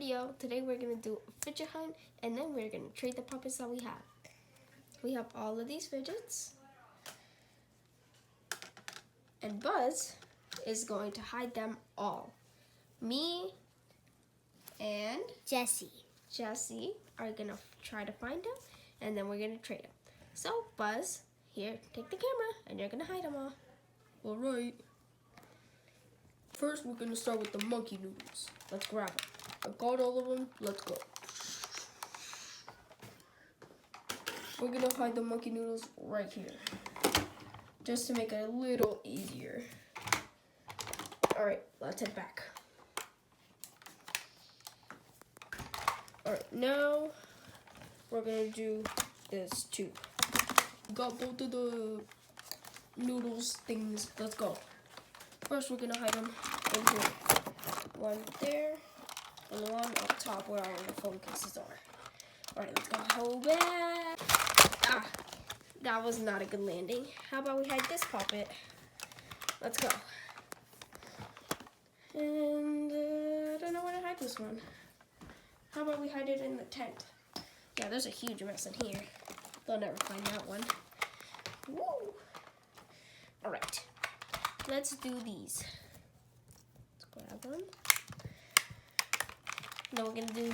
video. Today we're going to do a fidget hunt, and then we're going to trade the puppets that we have. We have all of these fidgets. And Buzz is going to hide them all. Me and Jessie are going to try to find them, and then we're going to trade them. So Buzz, here, take the camera, and you're going to hide them all. All right. First, we're going to start with the monkey noodles. Let's grab them. I got all of them. Let's go. We're going to hide the monkey noodles right here, just to make it a little easier. All right, let's head back. All right, now we're going to do this too. Got both of the noodles things. Let's go. First, we're going to hide them in here. One there, and one up top where all the phone cases are. All right, let's go. Hold back. Ah, that was not a good landing. How about we hide this puppet? Let's go. And I don't know where to hide this one. How about we hide it in the tent? Yeah, there's a huge mess in here. They'll never find that one. Woo! All right, let's do these. Let's grab them. Now we're gonna do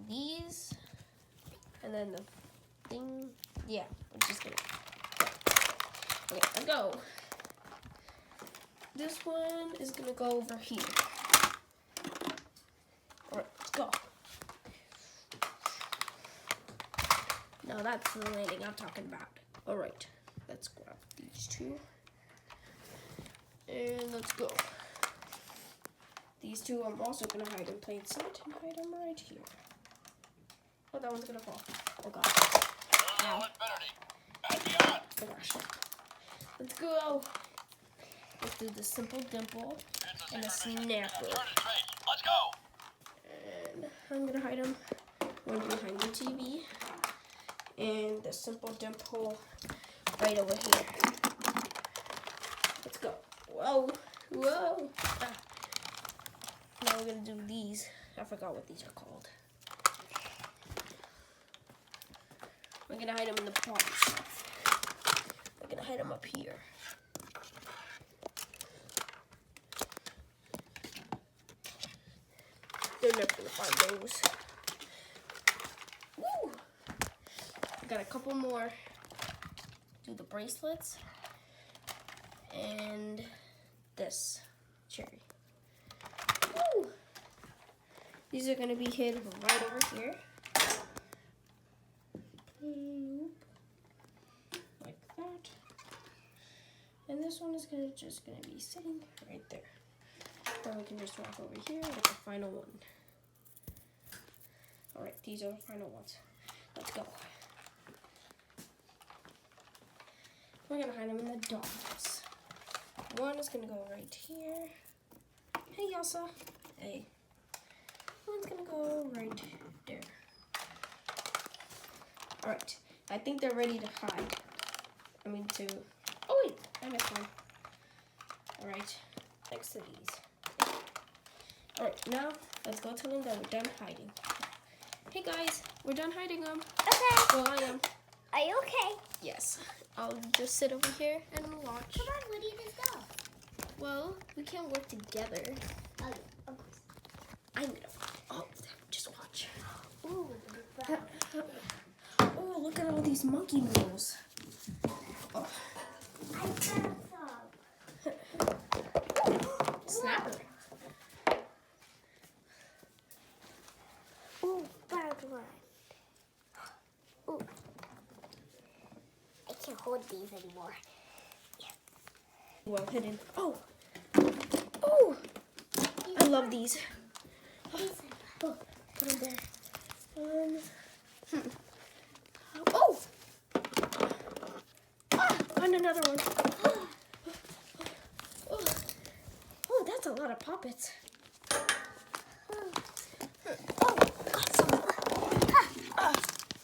these, and then the thing. Yeah, we're just gonna go. Okay, let's go. This one is gonna go over here. All right, let's go. Now that's the landing I'm talking about. All right, let's grab these two, and let's go. These two I'm also gonna hide in plain sight and hide them right here. Oh, that one's gonna fall. Oh god. Ow. Oh gosh. Let's go. Let's do the simple dimple and a snapper. Let's go. And I'm gonna hide them one behind the TV and the simple dimple right over here. Let's go. Whoa. Whoa. Ah. Now we're gonna do these. I forgot what these are called. We're gonna hide them in the palms. We're gonna hide them up here. They're never gonna find those. Woo! I got a couple more. Do the bracelets and this cherry. Woo! These are gonna be hid right over here. Like that. And this one is just gonna be sitting right there. Then we can just walk over here with the final one. All right, these are the final ones. Let's go. We're gonna hide them in the dogs. One is gonna go right here. Hey, Yasa. Hey. One's gonna go right there. All right, I think they're ready to hide. Oh wait, I missed one. All right, next to these. All right, now let's go tell them that we're done hiding. Hey guys, we're done hiding them. Okay. Well, I am. Are you okay? Yes. I'll just sit over here and watch. Come on, where do you just go? Well, we can't work together. Oh, of course. I'm gonna. Oh, just watch. Ooh, Oh, look at all these monkey noodles. Oh. I found some. Snapper. Ooh, bad one. Ooh. I can't hold these anymore. Well hidden. Oh. Oh. I love these. Oh, put them there. Oh. Ah, and another one. Oh. Oh, that's a lot of poppets. Oh, got some.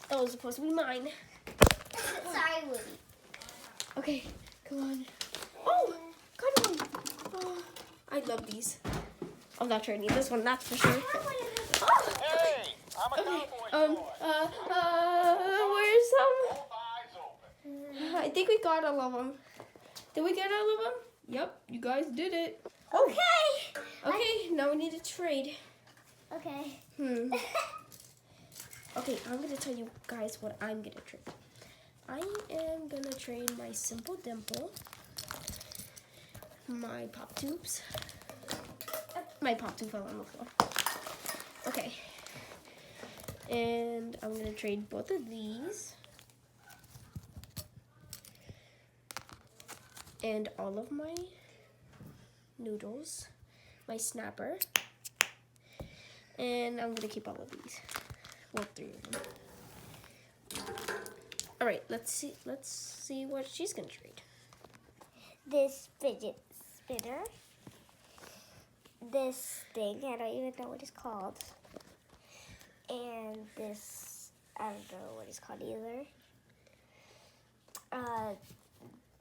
That was supposed to be mine. Sorry, Woody. Okay, come on. Oh, got one. Oh, I love these. I'm not trading this one, that's for sure. Hey, I'm a cowboy. Where's some? Both eyes open. I think we got all of them. Did we get all of them? Yep, you guys did it. Okay. Okay, now we need to trade. Okay. Okay, I'm gonna tell you guys what I'm gonna trade. I am gonna trade my Simple Dimple, my Pop Tubes. My Pop Tube fell on the floor. Okay. And I'm gonna trade both of these. And all of my noodles, my snapper. And I'm gonna keep all of these. Well, 3 of them. All right, let's see what she's gonna trade. This fidget spinner. This thing, I don't even know what it's called. And this, I don't know what it's called either.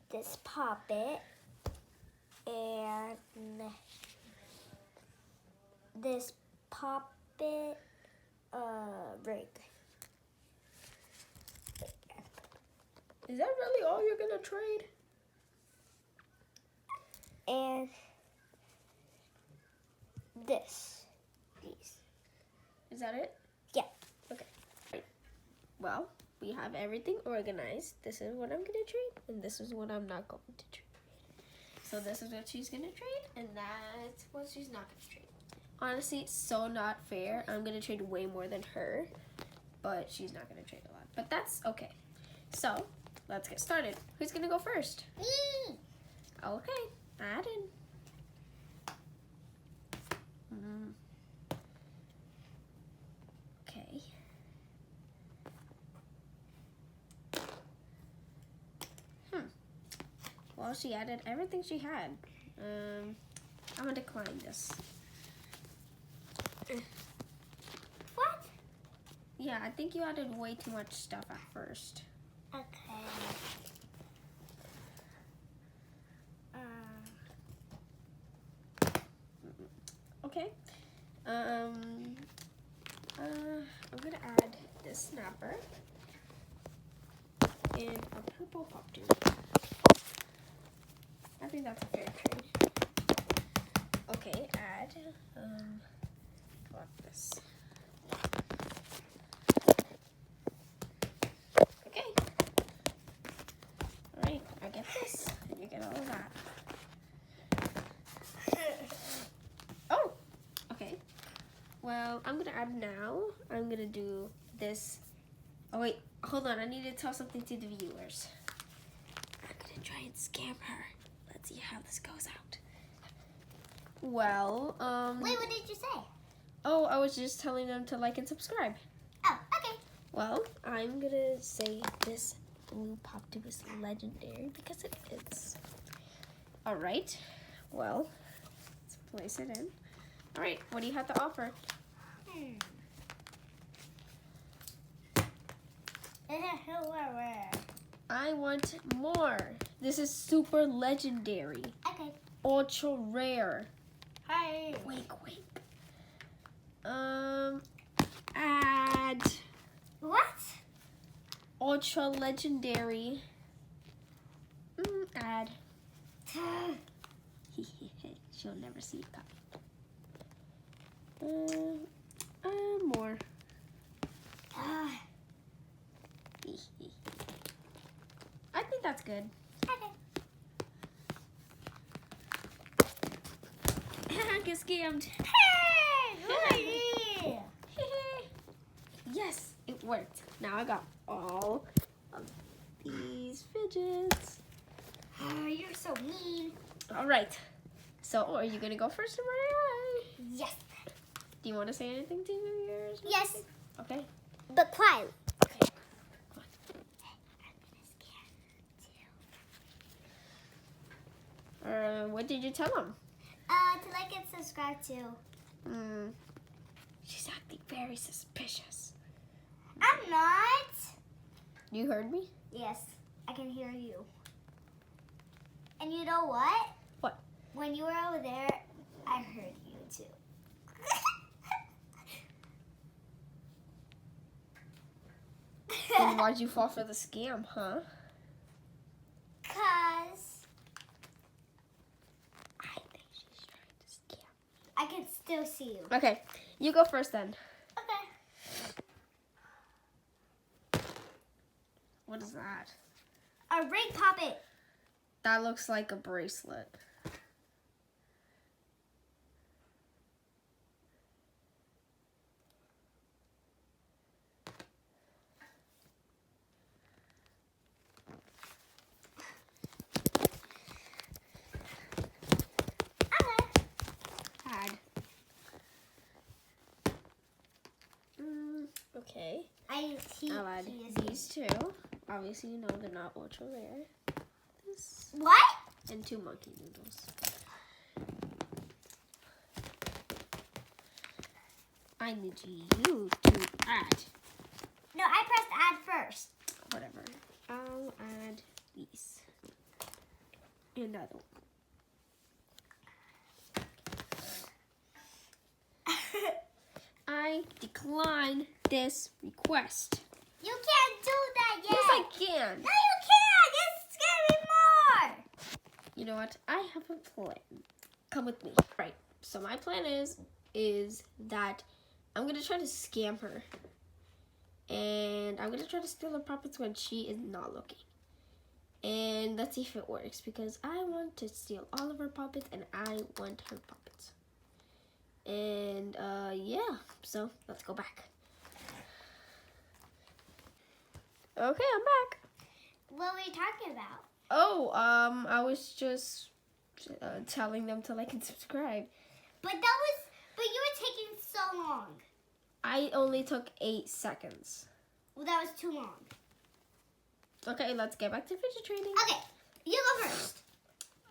This poppet. And this poppet ring. Is that really all you're gonna trade? And these. Is that it? Yeah. Okay. Well, we have everything organized. This is what I'm gonna trade, and this is what I'm not going to trade. So this is what she's gonna trade, and that's what she's not gonna trade. Honestly, it's so not fair. I'm gonna trade way more than her, but she's not gonna trade a lot. But that's okay. So let's get started. Who's gonna go first? Me. Okay, add in. Okay. Well, she added everything she had. I'm gonna decline this. What? Yeah, I think you added way too much stuff at first. Okay. Okay. I'm gonna add this snapper and a purple pop tube. I think that's a fair trade. Okay, add what this. Okay. Alright, I get this, and you get all of that. Oh! Okay. Well, I'm gonna add now. I'm gonna do this. Oh wait, hold on, I need to tell something to the viewers. I'm gonna try and scam her. Let's see how this goes out. Well, Wait, what did you say? oh, I was just telling them to like and subscribe. Oh, okay. Well, I'm gonna say this blue pop tube is legendary because it is. All right. Well, let's place it in. All right. What do you have to offer? I want more. This is super legendary. Okay. Ultra rare. Hi. Wink, wink. Add What? ultra legendary. Add. She'll never see it coming. More. I think that's good. Okay. Get scammed. Hey! Yes, it worked. Now I got all of these fidgets. Oh, you're so mean. All right. So, are you gonna go first, or Mariah? Yes. Do you want to say anything to yours? Yes. Okay. But quiet. Okay. Come on. I'm gonna scare you. What did you tell them? To like and subscribe to. She's acting very suspicious. I'm not. You heard me? Yes, I can hear you. And you know what? What? When you were over there, I heard you too. Why'd you fall for the scam, huh? Cause I think she's trying to scam. I can still see you. Okay, you go first then. Okay. What is that? A ring poppet. That looks like a bracelet. Okay. I'll add these two. Obviously, you know they're not ultra rare. This What? and 2 monkey noodles. I need you to add. No, I pressed add first. Whatever. I'll add these. Another one. I decline this request. You can't do that yet. Yes, I can. No, you can't. It's scary more. You know what? I have a plan. Come with me. Right. So my plan is that I'm gonna try to scam her, and I'm gonna try to steal her puppets when she is not looking. And let's see if it works, because I want to steal all of her puppets, and I want her puppets. And yeah. So let's go back. Okay, I'm back. What were you talking about? Oh, I was just telling them to like and subscribe. But you were taking so long. I only took 8 seconds. Well, that was too long. Okay, let's get back to fidget trading. Okay, you go first.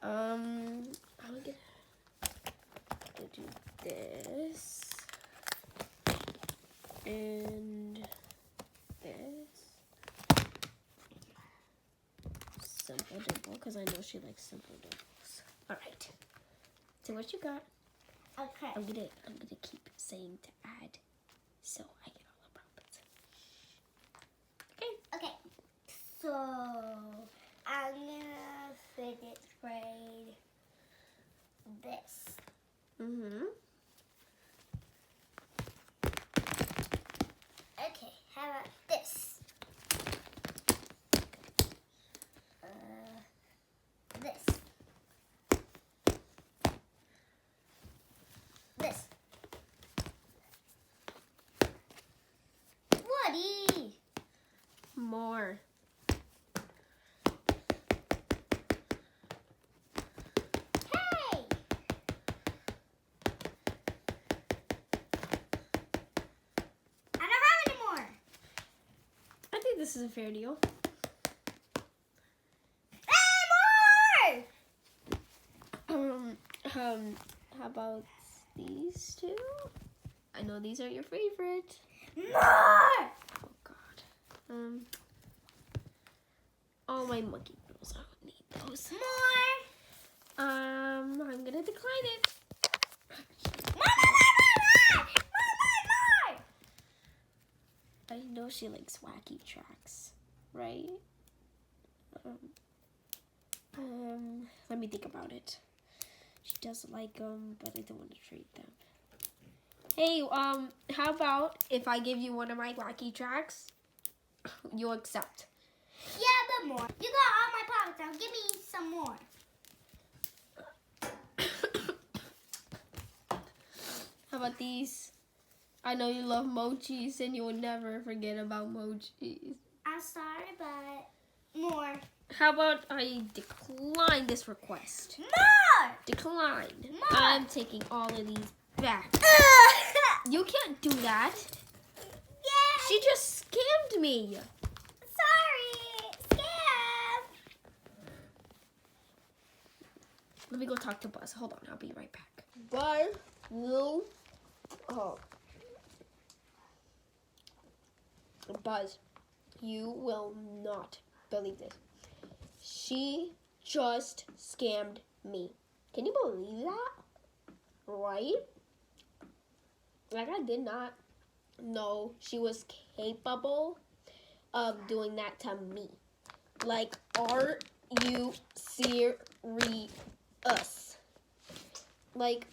I'm gonna do this and this. Simple dimple, because I know she likes simple dimples. All right. So what you got? Okay. I'm gonna keep saying to add, so I get all the profits. Okay. Okay. So I'm gonna fidget trade this. Mhm. Okay. How about this? This. This. Woody. More. Hey. I don't have any more. I think this is a fair deal. How about these two? I know these are your favorite. More. Oh God. All my monkey noodles. I don't need those. More. I'm gonna decline it. More. I know she likes wacky tracks, right? Let me think about it. She does like them, but I don't want to trade them. Hey, how about if I give you one of my wacky tracks, you'll accept? Yeah, but more. You got all my pockets now. Give me some more. How about these? I know you love mochis and you will never forget about mochis. I'm sorry, but more. How about I decline this request? More. Decline. More. I'm taking all of these back. You can't do that. Yeah. She just scammed me. Sorry. Scam. Let me go talk to Buzz. Hold on, I'll be right back. Buzz, you. Oh. Buzz, you will not believe this. She just scammed me. Can you believe that? Right? Like, I did not know she was capable of doing that to me. Like, are you serious? Like,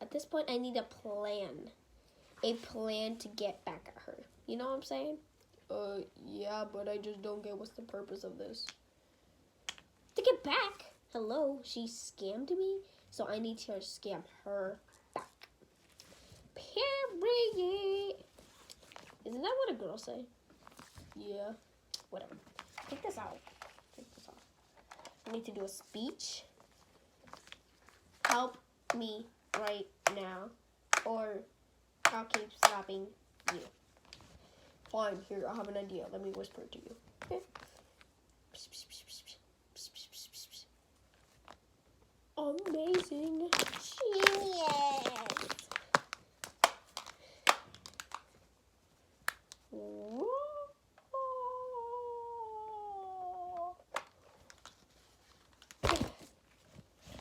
at this point, I need a plan. A plan to get back at her. You know what I'm saying? Yeah, but I just don't get what's the purpose of this. To get back. Hello, she scammed me, so I need to scam her back. Period. Isn't that what a girl say? Yeah. Whatever. Take this out. Take this off. I need to do a speech. Help me right now, or I'll keep slapping you. Fine, here, I have an idea. Let me whisper it to you. Okay? Amazing. Genius.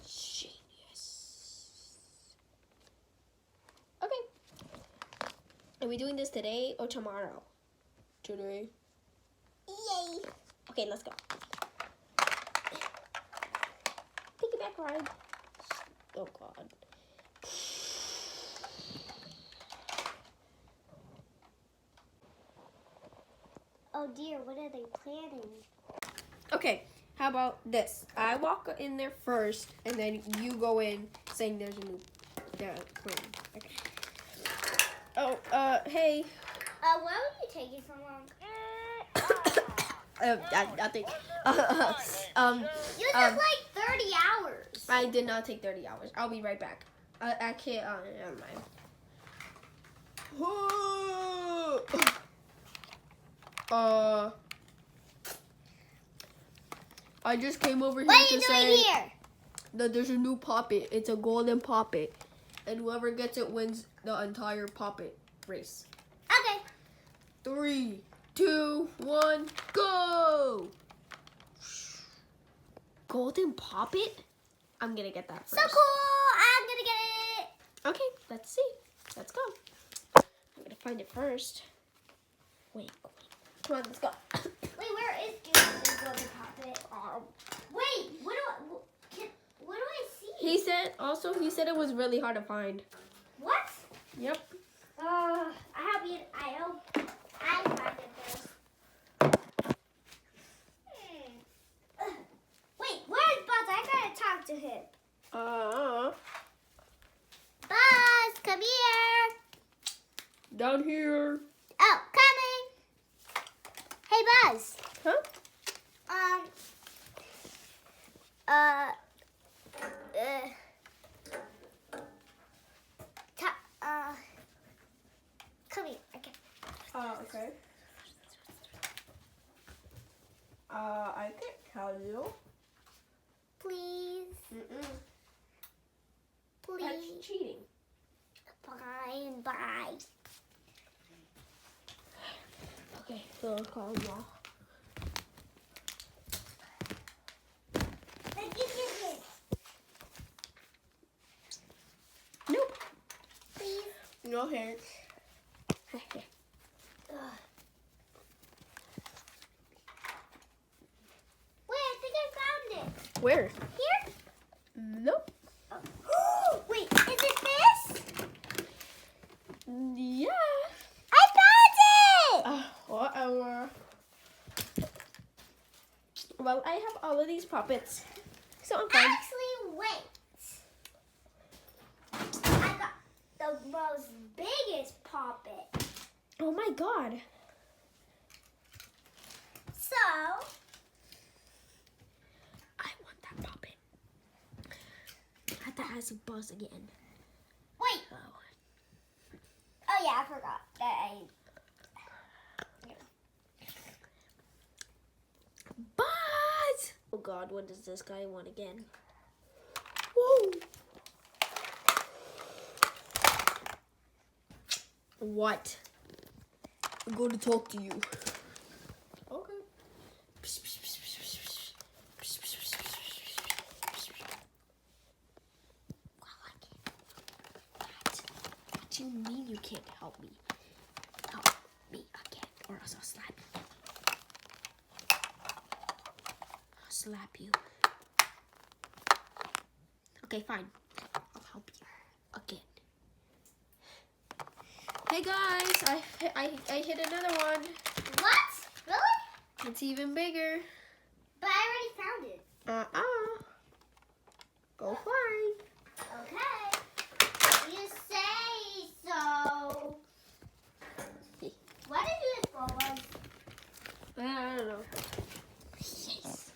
Genius. Okay. Are we doing this today or tomorrow? Today. Yay. Okay, let's go. Piggyback ride. Oh, God. Oh dear, what are they planning? Okay, how about this? I walk in there first, and then you go in saying there's a new plan. Okay. Oh, hey. Why would you take it so long? I think. You took like 30 hours. I did not take 30 hours. I'll be right back. I can't. Never mind. I just came over here What are to you say doing here? that there's a new poppet. It's a golden poppet, and whoever gets it wins the entire poppet race. Okay. 3, 2, 1, go! Golden poppet? I'm gonna get that first. So cool. I'm gonna get it. Okay, let's see. Let's go. I'm gonna find it first. Wait. Come on, let's go. Wait, where is the golden poppet? Wait, what do I see? He said it was really hard to find. What? Yep. I hope I find it first. Wait, where's Buzz? I gotta talk to him. Buzz, come here. Down here. Oh, coming. Hey, Buzz. Huh? Come here. Okay. Okay. I can't tell you. Please. Please. That's cheating. Fine, bye. Okay, so call now. Nope. Please. No hands. Wait, I think I found it. Where? Here? Nope. Wait, is it this? Yeah. I found it! Whatever. Well, I have all of these puppets, so I'm fine. Actually, wait. I got the most biggest poppet. Oh my God. So, I want that puppet. That has a buzz again. wait. Oh yeah, I forgot that Buzz! Oh God, what does this guy want again? Whoa! What? I'm going to talk to you. Okay. What do you mean you can't help me? Help me again. or else I'll slap you. I'll slap you. Okay, fine. I'll help you again. Hey guys, I hit another one. What? Really? It's even bigger. But I already found it. Go find. Okay. You say so. What did you just go on? I don't know. Yes.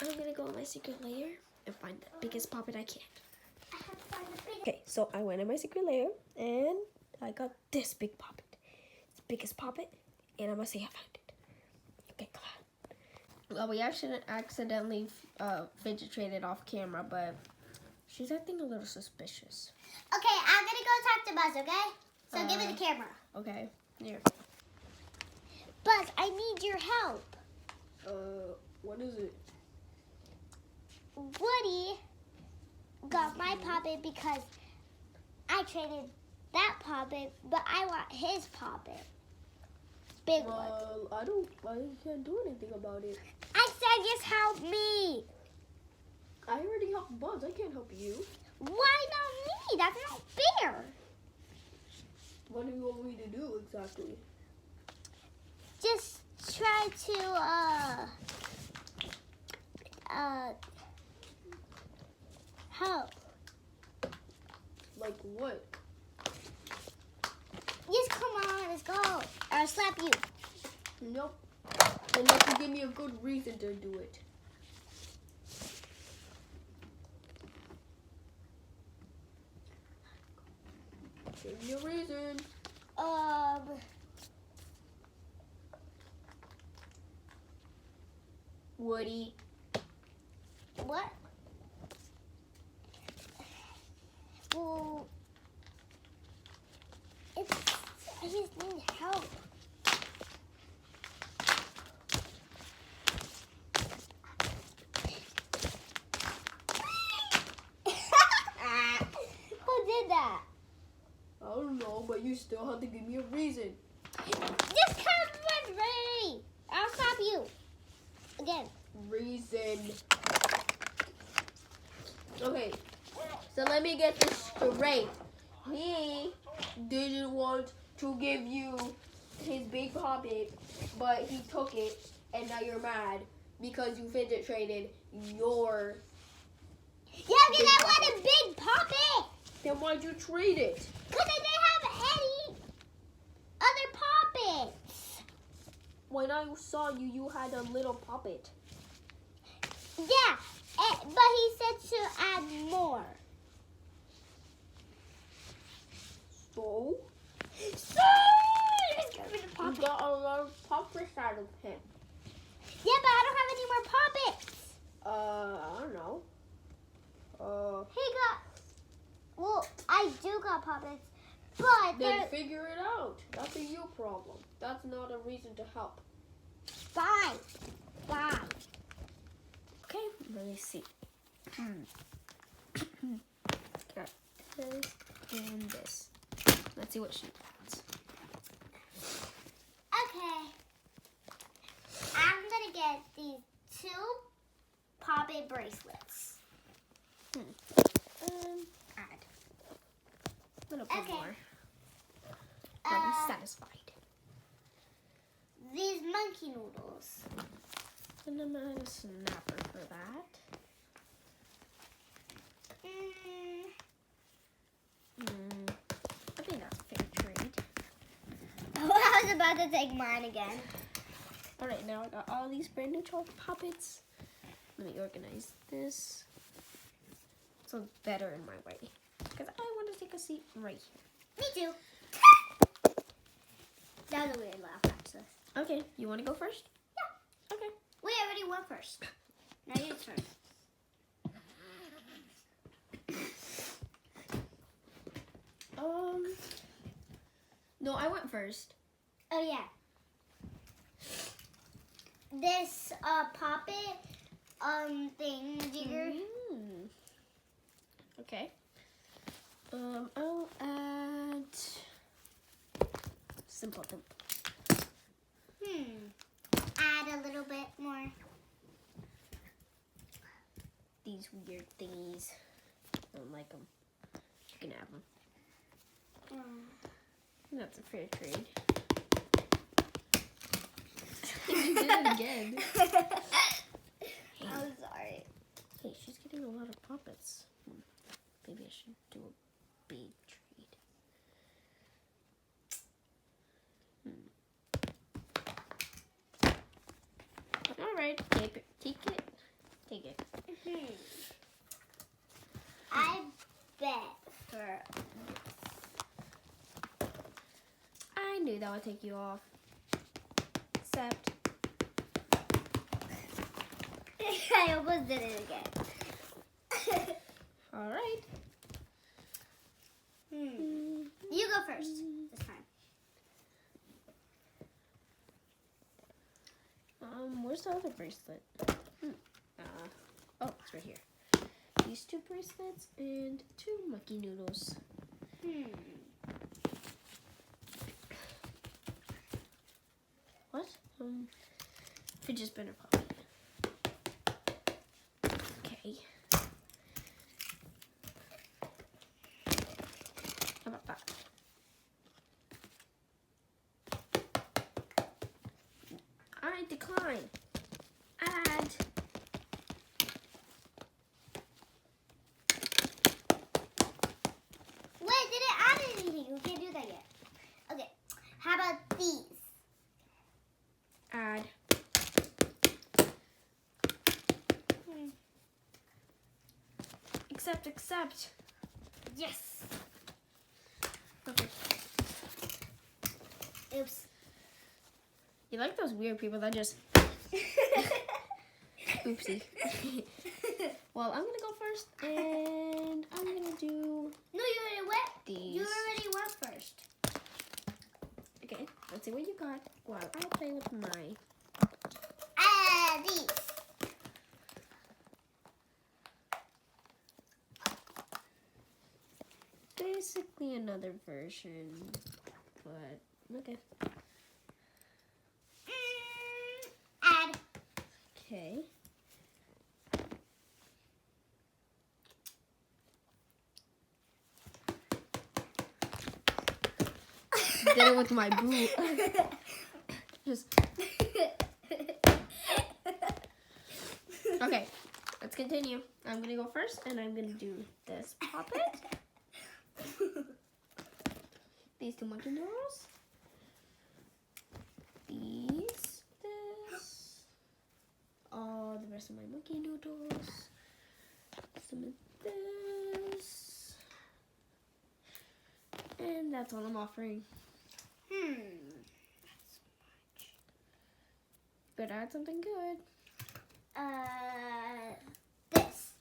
I'm gonna go in my secret lair and find the biggest poppet I can. I have to find the biggest. Okay, so I went in my secret lair and I got this big poppet. It's the biggest poppet, and I must say I found it. Okay, come on. Well, we actually accidentally fidget traded off camera, but she's acting a little suspicious. Okay, I'm gonna go talk to Buzz, okay? So give me the camera. Okay, here. Buzz, I need your help. What is it? Woody got my poppet because I traded that poppet, but I want his poppet. Big one. I can't do anything about it. I said just help me. I already helped Buzz. I can't help you. Why not me? That's not fair. What do you want me to do exactly? Just try to help. Like what? Just come on, let's go. I'll slap you. Nope. Unless you give me a good reason to do it. Give me a reason. Woody. What? Well, I just need help. Who did that? I don't know, but you still have to give me a reason. Just come with me. I'll stop you. Again. Reason. Okay, so let me get this straight. He didn't want to give you his big poppet, but he took it, and now you're mad because you fidget traded your... Yeah, because I want a big poppet. Then why'd you trade it? Because I didn't have any other poppets. When I saw you, you had a little poppet. Yeah, but he said to add more. So? So, just give me the You poppet. got a lot of poppets out of him. Yeah, but I don't have any more poppets. I don't know. He got, well, I do got poppets, but Then they're figure it out. That's a you problem. That's not a reason to help. fine. Fine. Okay, let me see. Got this and this. Let's see what she wants. Okay. I'm going to get these 2 poppet bracelets. Add. A little bit Okay. more. I'm satisfied. These monkey noodles. And I'm gonna add a snapper for that. I think that's a fair trade. Oh, I was about to take mine again. Alright, now I got all these brand new chocolate poppets. Let me organize this so it's better in my way. Because I want to take a seat right Me too. That was a weird laugh, actually. here. Okay, you want to go first? Yeah. Okay. We already went first. Now you turn. No, I went first. Oh, yeah. This poppet thing jigger. Okay. I'll add important. Add a little bit more. These weird thingies. I don't like them. You can have them. That's a fair trade. You did it again. I'm sorry. Hey, she's getting a lot of puppets. Maybe I should do a big trade. All right, take it. Take it. I bet for I knew that would take you off. Except, I almost did it again. all right. You go first this time. Where's the other bracelet? Oh, it's right here. These 2 bracelets and 2 monkey noodles. What? Fidget spinner puppet. Okay. How about that? I decline. Add. Wait, did it add anything? We can't do that yet. Okay. How about these? Add. Accept. Yes. Okay. Oops. You like those weird people that just oopsie. Well, I'm gonna go first, and I'm gonna do No, you already went. these. You already went first. Okay, let's see what you got while I play with my. These. Basically another version, but okay. Add. Okay. Did it with my boot. Just. Okay, let's continue. I'm gonna go first, and I'm gonna do this puppet. These 2 monkey noodles. This. All the rest of my monkey noodles. Some of this. And that's all I'm offering. Better add something good. This.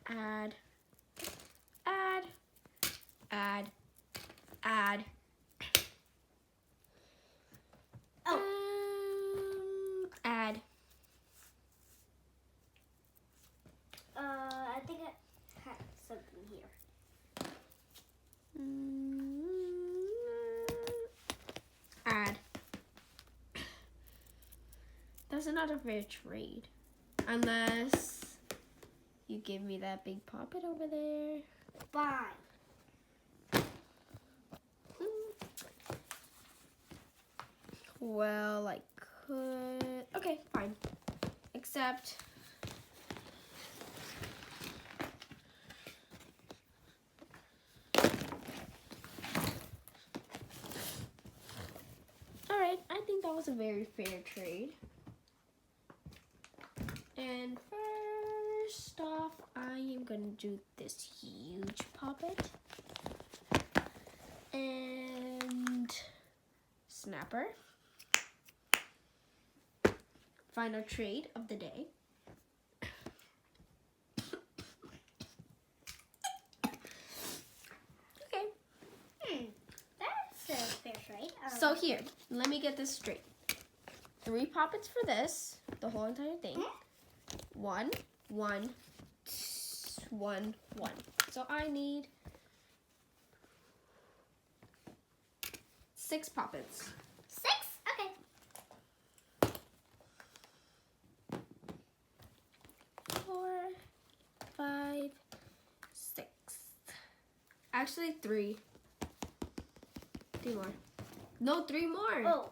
Add. Oh. Add. I think I had something here. Add. That's not a fair trade. Unless you give me that big puppet over there. Fine. Well, I could. Okay, fine. Except. Alright, I think that was a very fair trade. And first off, I am going to do this huge puppet. And snapper. Final trade of the day. Okay. That's a fair trade. So here, let me get this straight. 3 puppets for this, the whole entire thing. 1, 1, 1, 1. So I need 6 poppets. 6? Okay. 4, 5, 6. Actually, 3. 3 more. No, 3 more. Oh.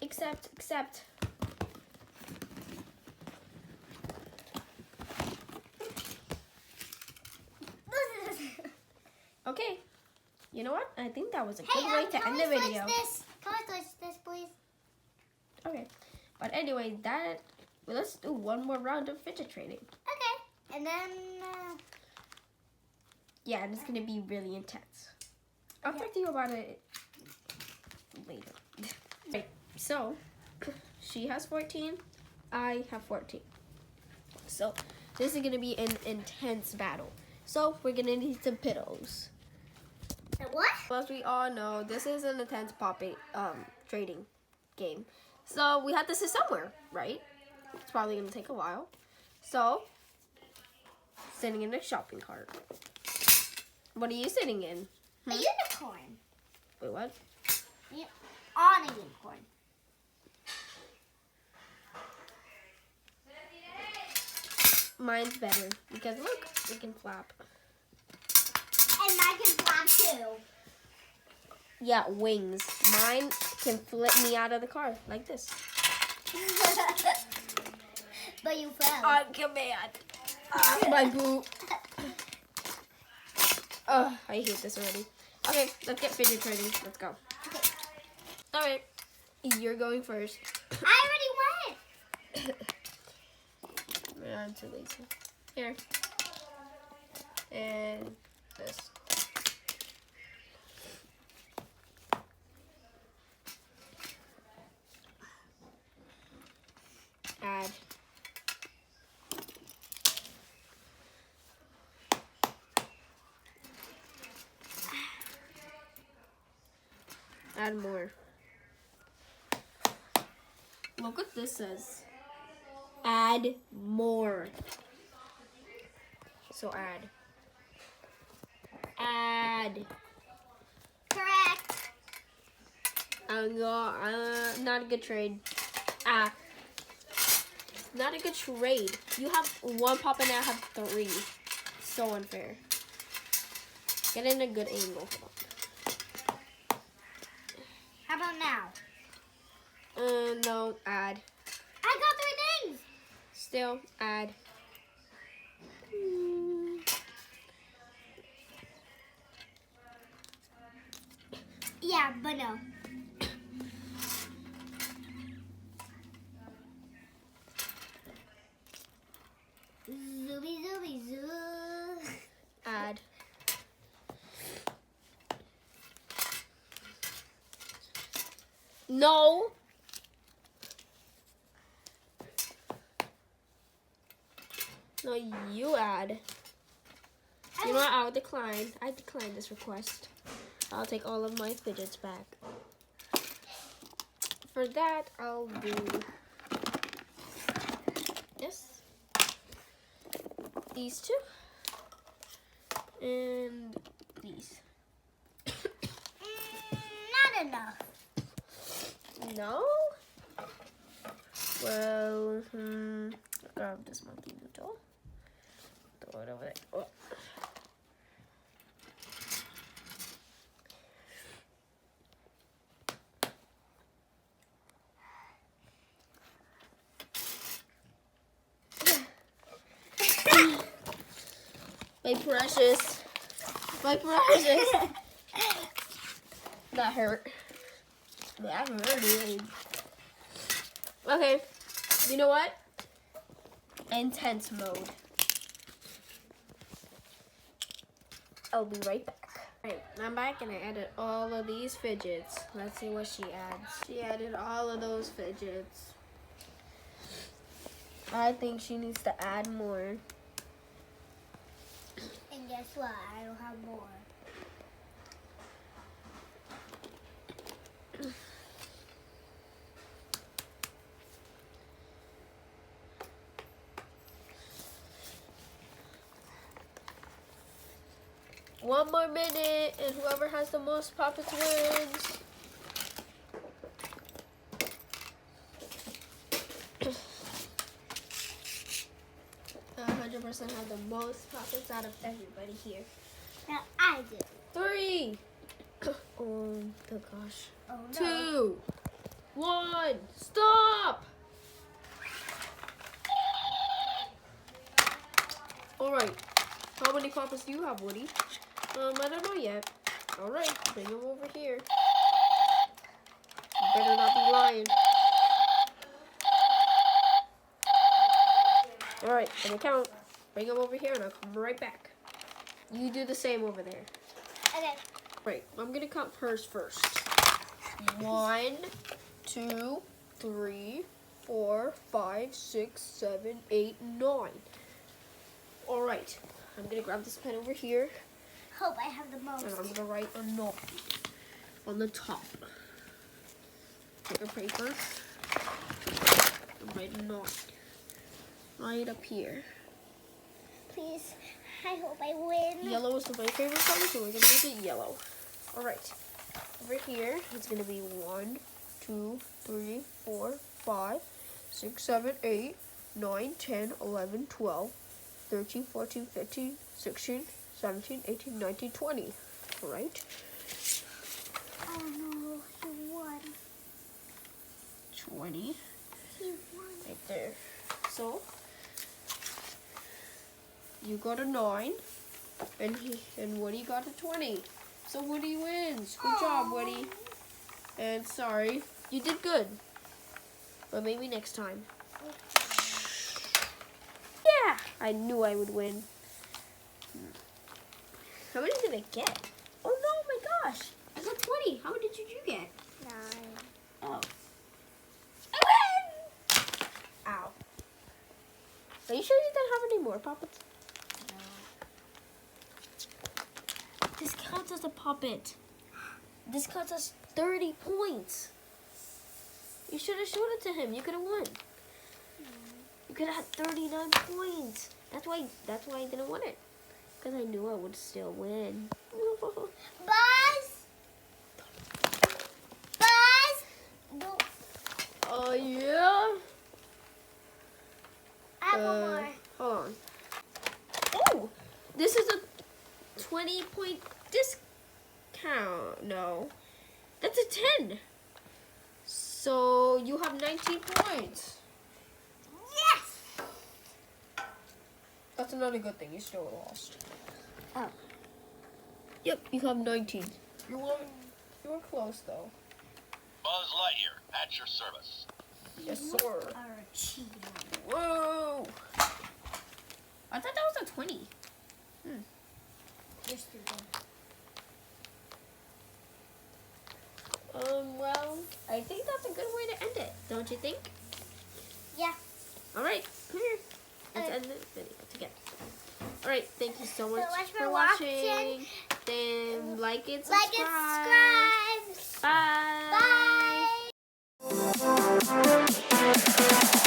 Accept. Okay. You know what? I think that was a good way to end the video. Can we switch this, please? Okay. But anyway, let's do one more round of fidget trading. Okay. And then... Yeah, and it's going to be really intense. I'll talk to you about it later. Right. So, she has 14. I have 14. So, this is going to be an intense battle. So, we're going to need some pillows. What? As we all know, this is an intense poppet trading game. So, we have to sit somewhere, right? It's probably going to take a while. So, sitting in a shopping cart. What are you sitting in? A unicorn. Wait, what? Yeah, on a unicorn. Mine's better because look, it can flap. And mine can flap too. Yeah, wings. Mine can flip me out of the car like this. But you fell. On command. My boot. Oh, I hate this already. Okay, let's get fidget trading. Let's go. Okay. All right, you're going first. I already went. I'm too lazy. Here. And this. Add. Add more. Look what this says. Add more. So add. Add. Correct. Not a good trade. Not a good trade. You have 1 pop and I have 3. So unfair. Get in a good angle. How about now? No, add. I got 3 things. Still, add. Yeah, but no. Zooby zoo. Add. No. No, you add. You know what? I'll decline. I decline this request. I'll take all of my fidgets back. For that, I'll do this. These 2. And these. Not enough. No? Well, grab this monkey noodle. Throw it over there. Oh. My precious. My precious. That hurt. That hurt. Okay. You know what? Intense mode. I'll be right back. Alright, I'm back and I added all of these fidgets. Let's see what she adds. She added all of those fidgets. I think she needs to add more. And guess what? I don't have more. 1 more minute, and whoever has the most poppets wins. I 100% have the most poppets out of everybody here. Now I do. 3. Oh gosh. Oh no. 2, 1. Stop. All right. How many poppets do you have, Woody? I don't know yet. All right, bring them over here. You better not be lying. All right, I'm gonna count. Bring them over here, and I'll come right back. You do the same over there. Okay. Right, I'm gonna count hers first. 1, 2, 3, 4, 5, 6, 7, 8, 9. All right, I'm gonna grab this pen over here, Hope I have the most. and I'm gonna write a 9 on the top. Take a paper and write a 9 right up here. Please, I hope I win. Yellow is my favorite color, so we're gonna make it yellow. All right, over here it's gonna be 1, 2, 3, 4, 5, 6, 7, 8, 9, 10, 11, 12, 13, 14, 15, 16, 17, 18, 19, 20. All right, Oh no, he won. 20 He won. right there. So you got a 9, and Woody got a 20. So Woody wins. Good job, Woody. And sorry, you did good, but maybe next time. Yeah, I knew I would win. How many did I get? Oh no, my gosh, I got 20. How many did you get? 9. Oh, I win! Ow. Are you sure you didn't have any more poppets? This counts as a poppet. This counts as 30 points. You should have showed it to him. You could have won. You could have had 39 points. That's why I didn't win it. Because I knew I would still win. Buzz! Buzz! No, Oh, yeah? I have one more. Hold on. Oh, this is a 20-point discount. No, that's a 10. So you have 19 points. Yes! That's another good thing. You still lost. Oh. Yep, you have 19. You were close though. Buzz Lightyear at your service. Yes, You sir. are a cheater. Whoa! I thought that was a 20. You're stupid. Well, I think that's a good way to end it. Don't you think? Yeah. All right, come here. Let's end the video together. All right, thank you so much much for for watching. Then like and subscribe. Like and subscribe. Bye. Bye.